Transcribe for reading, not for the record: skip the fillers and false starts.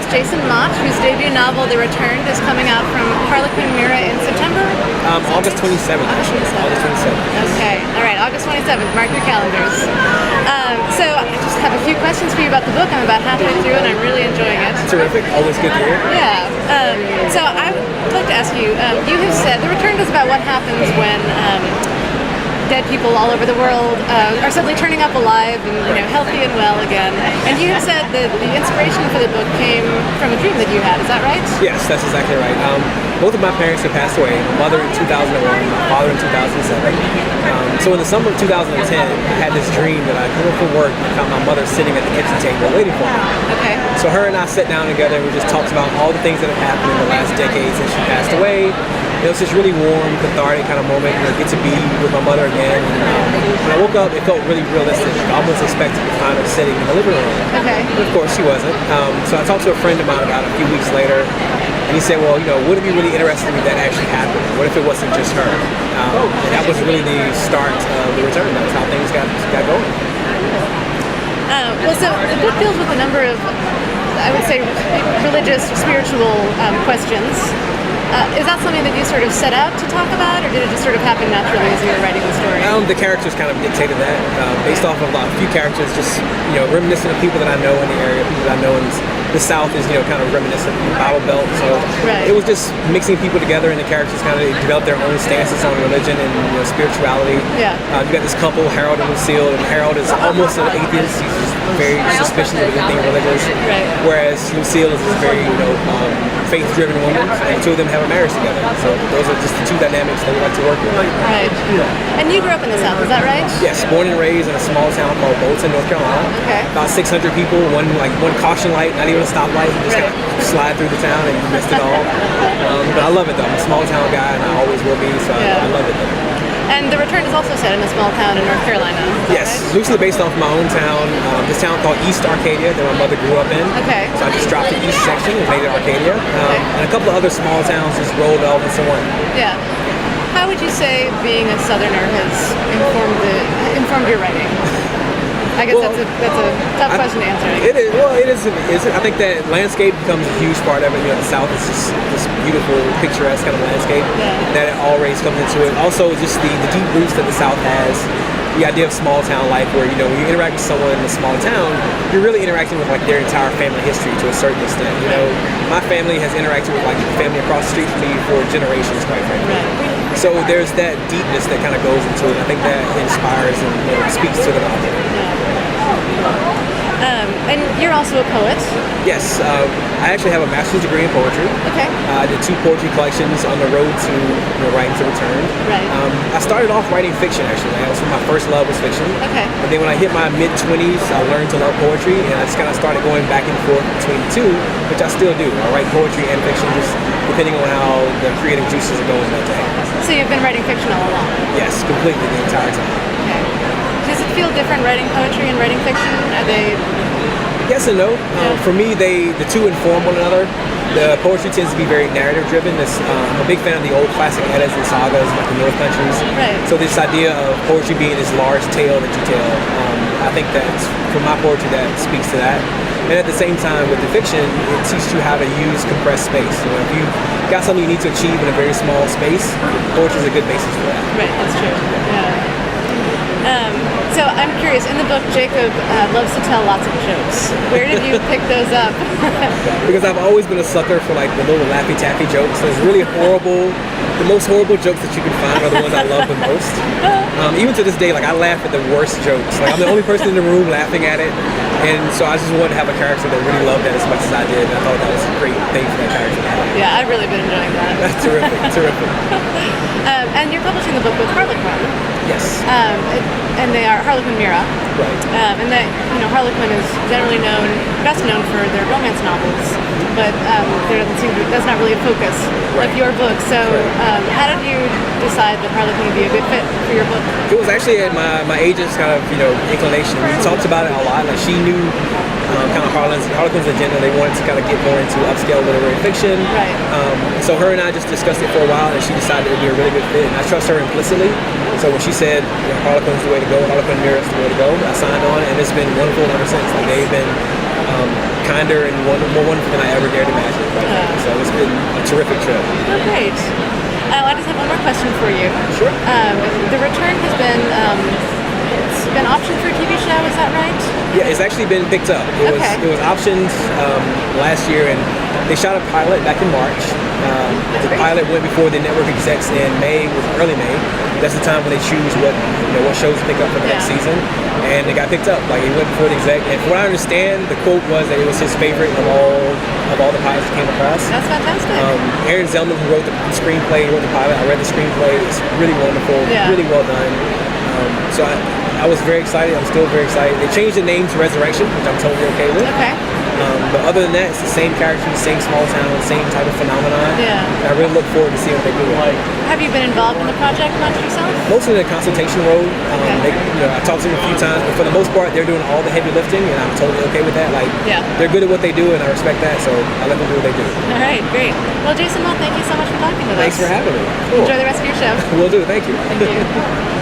guest, Jason Mott, whose debut novel, The Returned, is coming out from Harlequin Mira in September? August 27th. August 27th. August 27th. Okay, all right, August 27th, mark your calendars. So I just have a few questions for you about the book. I'm about halfway through and I'm really enjoying it. Terrific, always good to hear. Yeah, so I would like to ask you, you have said The Returned is about what happens when dead people all over the world are suddenly turning up alive and healthy and well again. And you have said that the inspiration for the book came from a dream that you had. Is that right? Yes, that's exactly right. Both of my parents have passed away. My mother in 2001, my father in 2007. So in the summer of 2010, I had this dream that I came home from work and found my mother sitting at the kitchen table waiting for me. Okay. So her and I sat down together and we just talked about all the things that have happened in the last decade since she passed away. It was this really warm, cathartic kind of moment, get to be with my mother again. And, when I woke up, it felt really realistic. I almost expected to find her sitting in the living room. Okay. But of course, she wasn't. So I talked to a friend of mine about it a few weeks later, and he said, well, would it be really interesting if that actually happened? What if it wasn't just her? And that was really the start of The Return. That was how things got going. Well, so the book deals with a number of, I would say, religious, spiritual questions. Is that something that you sort of set out to talk about, or did it just sort of happen naturally as you were writing the story? The characters kind of dictated that, based off of a few characters, just reminiscent of people that I know in the area, people that I know in the South is kind of reminiscent of the Bible Belt. So right. It was just mixing people together, and the characters kind of developed their own stances on religion and spirituality. Yeah. You got this couple, Harold and Lucille, and Harold is almost an atheist. He's just very suspicious of anything religious. Right. Whereas Lucille is this very faith-driven woman, and the two of them have a marriage together. So those are just the two dynamics that we like to work with. Right. And you grew up in the South, is that right? Yes, born and raised in a small town called Bolton, North Carolina. Okay. About 600 people, one caution light, not even a stoplight. You just kind of slide through the town and you missed it all. But I love it though. I'm a small town guy and I always will be, so I love it though. And The Return is also set in a small town in North Carolina. Yes, right? loosely based off my own town. This town called East Arcadia that my mother grew up in. Okay. So I just dropped the East section and made it Arcadia. And a couple of other small towns just rolled all into one. Yeah. How would you say being a Southerner has informed your writing? I guess that's a tough question to answer. It is. Well, it is. I think that landscape becomes a huge part of it. The South is just this beautiful, picturesque kind of landscape that it always comes into it. Also, just the deep roots that the South has. The idea of small town life, where when you interact with someone in a small town, you're really interacting with their entire family history to a certain extent. My family has interacted with the family across the street from me for generations, quite frankly. Right. So there's that deepness that kind of goes into it. I think that inspires and speaks to the novel. And you're also a poet. Yes, I actually have a master's degree in poetry. Okay. I did 2 poetry collections on the road to writing to return. Right. I started off writing fiction actually. That was my first love was fiction. Okay. And then when I hit my mid-20s, I learned to love poetry, and I just kind of started going back and forth between the two, which I still do. I write poetry and fiction, just depending on how the creative juices are going that day. So you've been writing fiction all along? Yes, completely the entire time. Okay. Does it feel different writing poetry and writing fiction? Are they? Yes and no. For me, the two inform one another. The poetry tends to be very narrative driven. I'm a big fan of the old classic eddas and sagas like the North Countries. Right. So this idea of poetry being this large tale that you tell, I think that for my poetry that speaks to that. And at the same time with the fiction, it teaches you how to use compressed space. If you've got something you need to achieve in a very small space, poetry is a good basis for that. Right, that's true. Yeah. So I'm curious, in the book, Jacob loves to tell lots of jokes. Where did you pick those up? Because I've always been a sucker for the little Laffy Taffy jokes. Those really horrible, the most horrible jokes that you can find are the ones I love the most. Even to this day, I laugh at the worst jokes. I'm the only person in the room laughing at it. And so I just wanted to have a character that really loved that as much as I did. And I thought that was a great thing for that character to have. Yeah, I've really been enjoying that. That's terrific, terrific. And you're publishing the book with Harlequin. Yes. And they are Harlequin Mira. Right. And that Harlequin is generally best known for their romance novels, but that's not really a focus of your book. So how did you decide that Harlequin would be a good fit for your book? It was actually at my agent's kind of inclination. We talked about it a lot. She knew kind of Harlequin's agenda. They wanted to kind of get more into upscale literary fiction. Right. So her and I just discussed it for a while, and she decided it would be a really good fit. And I trust her implicitly. So when she said Harlequin's the way to go, Harlequin Mira is the way to go, I signed on, and and it's been wonderful ever since. Like they've been kinder and more wonderful than I ever dared imagine. So it's been a terrific trip. Oh, great. I just have one more question for you. Sure. The return has been it's been optioned for a TV show. Is that right? Yeah, it's actually been picked up. It was optioned last year, and they shot a pilot back in March. The pilot went before the network execs in May, early May. That's the time when they choose what shows to pick up for the next season, and it got picked up. Like it went before the exec, and from what I understand, the quote was that it was his favorite of all the pilots that came across. That's fantastic. Aaron Zellman, who wrote the screenplay, wrote the pilot. I read the screenplay. It's really wonderful, really well done. So I was very excited. I'm still very excited. They changed the name to Resurrection, which I'm totally okay with. Okay. But other than that, it's the same characters, same small town, same type of phenomenon. Yeah. And I really look forward to seeing what they do. Have you been involved in the project much yourself? Mostly in the consultation role. I talked to them a few times, but for the most part, they're doing all the heavy lifting, and I'm totally okay with that. Like, they're good at what they do, and I respect that, so I let them do what they do. All right, great. Well, Jason Mott, thank you so much for talking with us. Thanks for having me. Cool. Enjoy the rest of your show. Will do. Thank you. Thank you.